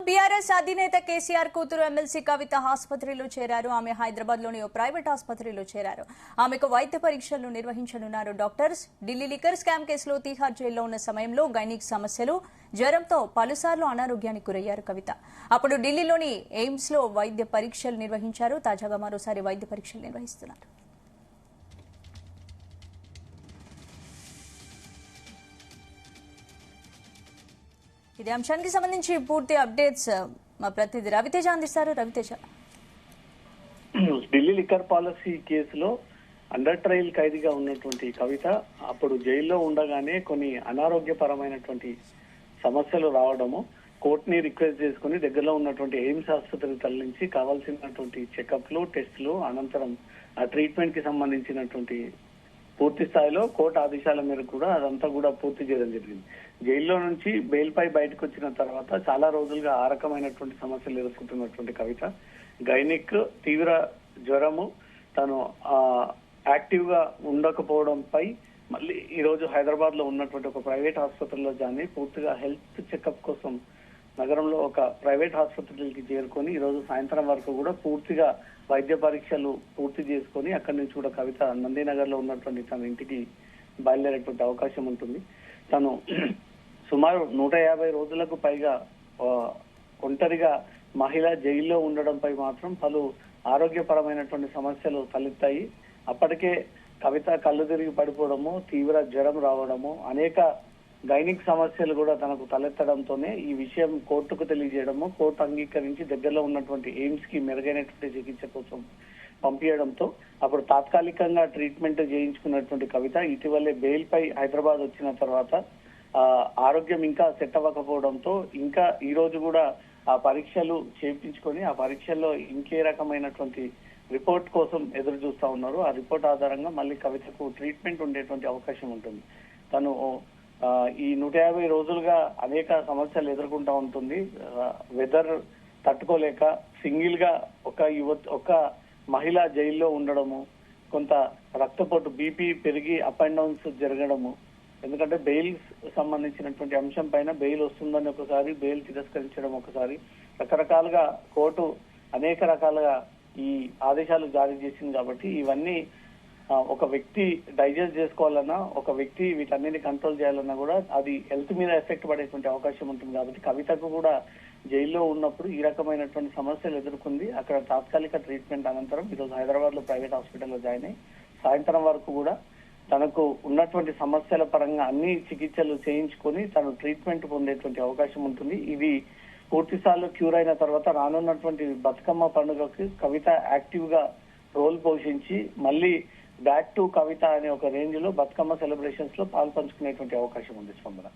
BRS అధినేత కేసీఆర్ కూతురు MLC కవిత ఆసుపత్రిలో చేరారు. ఆమె హైదరాబాద్ లోని ఓ ప్రైవేట్ ఆసుపత్రిలో చేరారు. ఆమెకు వైద్య పరీక్షలు నిర్వహించనున్నారు డాక్టర్స్. ఢిల్లీ లిక్కర్ స్కామ్ కేసులో తీహార్ జైల్లో ఉన్న సమయంలో గైనిక్ సమస్యలు, జ్వరంతో పలుసార్లు అనారోగ్యానికి గురయ్యారు కవిత. అప్పుడు ఢిల్లీలోని ఎయిమ్స్ లో వైద్య పరీక్షలు నిర్వహించారు. తాజాగా మరోసారి వైద్య పరీక్షలు నిర్వహిస్తున్నారు. ఇదే అంశానికి సంబంధించి పూర్తి అప్డేట్స్ మా ప్రతినిధి రవితేజ అందిస్తారు. రవితేజ, ఢిల్లీ లిక్కర్ పాలసీ కేసులో అండర్ ట్రయల్ ఖైదీగా ఉన్నటువంటి కవిత అప్పుడు జైల్లో ఉండగానే కొన్ని అనారోగ్యపరమైనటువంటి సమస్యలు రావడము, కోర్టుని రిక్వెస్ట్ చేసుకుని దగ్గరలో ఉన్నటువంటి ఎయిమ్స్ ఆసుపత్రికి తరలించి కావాల్సినటువంటి చెకప్లు, టెస్టులు, అనంతరం ఆ ట్రీట్మెంట్ కి సంబంధించినటువంటి పూర్తి స్థాయిలో కోర్టు ఆదేశాల మేరకు కూడా అదంతా కూడా పూర్తి చేయడం జరిగింది. జైల్లో నుంచి బెయిల్ పై బయటకు వచ్చిన తర్వాత చాలా రోజులుగా ఆ రకమైనటువంటి సమస్యలు ఎదుర్కొంటున్నటువంటి కవిత గైనిక్, తీవ్ర జ్వరము, తను యాక్టివ్ గా ఉండకపోవడంపై మళ్ళీ ఈ రోజు హైదరాబాద్ లో ఉన్నటువంటి ఒక ప్రైవేట్ ఆసుపత్రిలో జాయిన్ అయి పూర్తిగా హెల్త్ చెకప్ కోసం నగరంలో ఒక ప్రైవేట్ ఆసుపత్రికి చేరుకొని ఈ రోజు సాయంత్రం వరకు కూడా పూర్తిగా వైద్య పరీక్షలు పూర్తి చేసుకొని అక్కడి నుంచి కూడా కవిత నందీనగర్ లో ఉన్నటువంటి తన ఇంటికి బయలుదేరేటువంటి అవకాశం ఉంటుంది. తను సుమారు 150 రోజులకు పైగా ఒంటరిగా మహిళ జైల్లో ఉండడంపై మాత్రం పలు ఆరోగ్యపరమైనటువంటి సమస్యలు తలెత్తాయి. అప్పటికే కవిత కళ్ళు తిరిగి పడిపోవడము, తీవ్ర జ్వరం రావడము, అనేక గైనిక్ సమస్యలు కూడా తనకు తలెత్తడంతోనే ఈ విషయం కోర్టుకు తెలియజేయడము, కోర్టు అంగీకరించి దగ్గరలో ఉన్నటువంటి ఎయిమ్స్ కి మెరుగైనటువంటి చికిత్స కోసం పంపించడంతో అప్పుడు తాత్కాలికంగా ట్రీట్మెంట్ చేయించుకున్నటువంటి కవిత ఇటీవలే బెయిల్ పై హైదరాబాద్ వచ్చిన తర్వాత ఆరోగ్యం ఇంకా సెట్ అవ్వకపోవడంతో ఇంకా ఈ రోజు కూడా ఆ పరీక్షలు చేయించుకొని ఆ పరీక్షల్లో ఇంకే రకమైనటువంటి రిపోర్ట్ కోసం ఎదురు చూస్తా ఉన్నారు. ఆ రిపోర్ట్ ఆధారంగా మళ్ళీ కవితకు ట్రీట్మెంట్ ఉండేటువంటి అవకాశం ఉంటుంది. తను ఈ 150 రోజులుగా అనేక సమస్యలు ఎదుర్కొంటా ఉంటుంది. వెదర్ తట్టుకోలేక సింగిల్ గా ఒక మహిళ జైల్లో ఉండడము, కొంత రక్తపోటు, బీపీ పెరిగి అప్ అండ్ డౌన్స్ జరగడము, ఎందుకంటే బెయిల్ సంబంధించినటువంటి అంశం పైన బెయిల్ వస్తుందని ఒకసారి, బెయిల్ తిరస్కరించడం ఒకసారి, రకరకాలుగా కోర్టు అనేక రకాలుగా ఈ ఆదేశాలు జారీ చేసింది. కాబట్టి ఇవన్నీ ఒక వ్యక్తి డైజెస్ట్ చేసుకోవాలన్నా, ఒక వ్యక్తి వీటన్నిటిని కంట్రోల్ చేయాలన్నా కూడా అది హెల్త్ మీద ఎఫెక్ట్ పడేటువంటి అవకాశం ఉంటుంది. కాబట్టి కవితకు కూడా జైల్లో ఉన్నప్పుడు ఈ రకమైనటువంటి సమస్యలు ఎదుర్కొంది. అక్కడ తాత్కాలిక ట్రీట్మెంట్ అనంతరం ఈరోజు హైదరాబాద్ లో ప్రైవేట్ హాస్పిటల్లో జాయిన్ అయ్యి సాయంత్రం వరకు కూడా తనకు ఉన్నటువంటి సమస్యల పరంగా అన్ని చికిత్సలు చేయించుకొని తను ట్రీట్మెంట్ పొందేటువంటి అవకాశం ఉంటుంది. ఇది పూర్తి స్థాయిలో క్యూర్ అయిన తర్వాత రానున్నటువంటి బతుకమ్మ పండుగకి కవిత యాక్టివ్ గా రోల్ పోషించి మళ్ళీ బ్యాక్ టు కవిత అనే ఒక రేంజ్ లో బతుకమ్మ సెలబ్రేషన్స్ లో పాల్పంచుకునేటువంటి అవకాశం ఉంది. స్పందన.